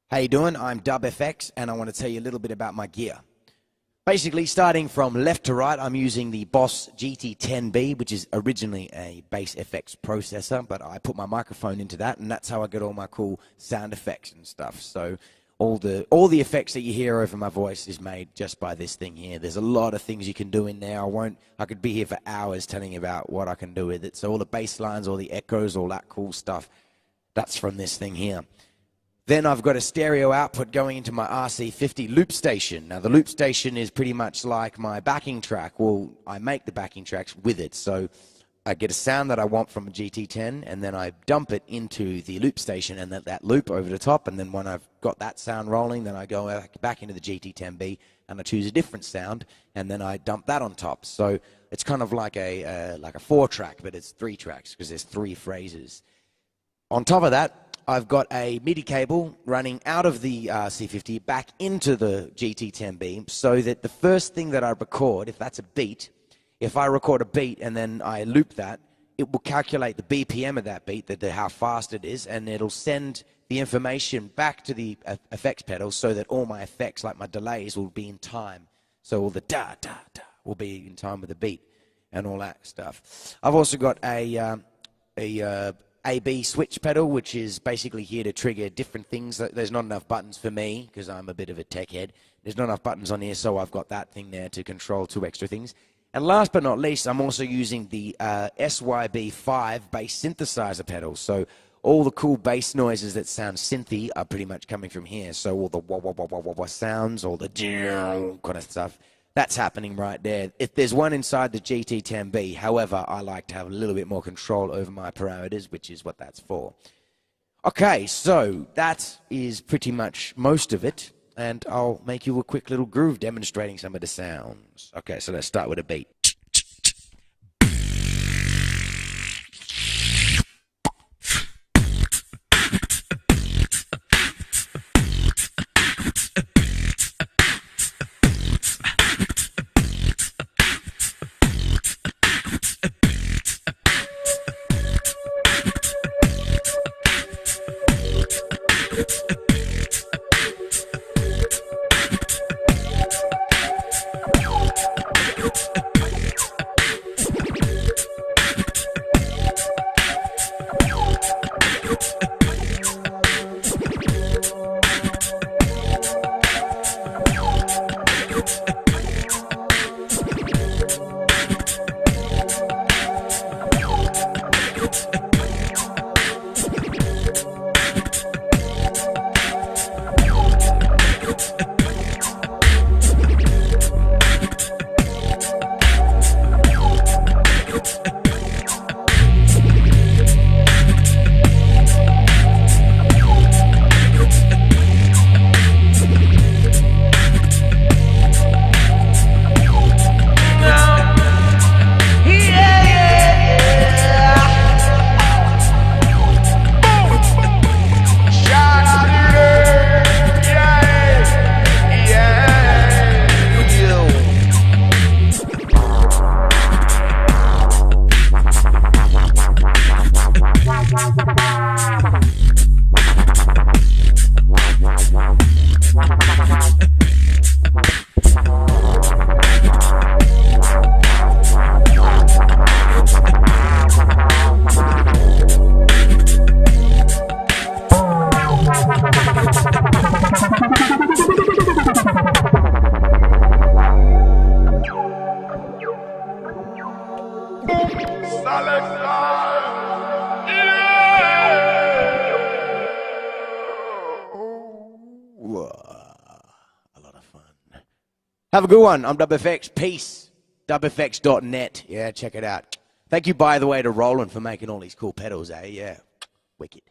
How you doing? I'm DubFX, and I want to tell you a little bit about my gear. Basically, starting from left to right, I'm using the Boss GT10B, which is originally a bass FX processor, but I put my microphone into that, and that's how I get all my cool sound effects and stuff. So all the effects that you hear over my voice is made just by this thing here. There's a lot of things you can do in there. I could be here for hours telling you about what I can do with it. So all the bass lines, all the echoes, all that cool stuff, that's from this thing here. Then I've got a stereo output going into my RC50 loop station. Now the loop station is pretty much like my backing track. Well, I make the backing tracks with it. So I get a sound that I want from a GT10, and then I dump it into the loop station and that loop over the top. And then when I've got that sound rolling, then I go back into the GT10B and I choose a different sound, and then I dump that on top. So it's kind of like a 4-track, but it's 3 tracks because there's 3 phrases. On top of that, I've got a MIDI cable running out of the C50 back into the GT10B, so that the first thing that I record, if that's a beat, if I record a beat and then I loop that, it will calculate the BPM of that beat, how fast it is, and it'll send the information back to the effects pedal so that all my effects, like my delays, will be in time. So all the da-da-da will be in time with the beat and all that stuff. I've also got a AB switch pedal, which is basically here to trigger different things. There's not enough buttons for me because I'm a bit of a tech head. There's not enough buttons on here, so I've got that thing there to control 2 extra things. And last but not least, I'm also using the SYB5 bass synthesizer pedal. So all the cool bass noises that sound synthy are pretty much coming from here. So all the wah wah wah wah wah wah sounds, all the kind of stuff, that's happening right there. If there's one inside the GT10B, however, I like to have a little bit more control over my parameters, which is what that's for. Okay, so that is pretty much most of it, and I'll make you a quick little groove demonstrating some of the sounds. Okay, so let's start with a beat. A lot of fun. Have a good one. I'm DubFX. Peace. DubFX.net. Yeah, check it out. Thank you, by the way, to Roland for making all these cool pedals, eh? Yeah. Wicked.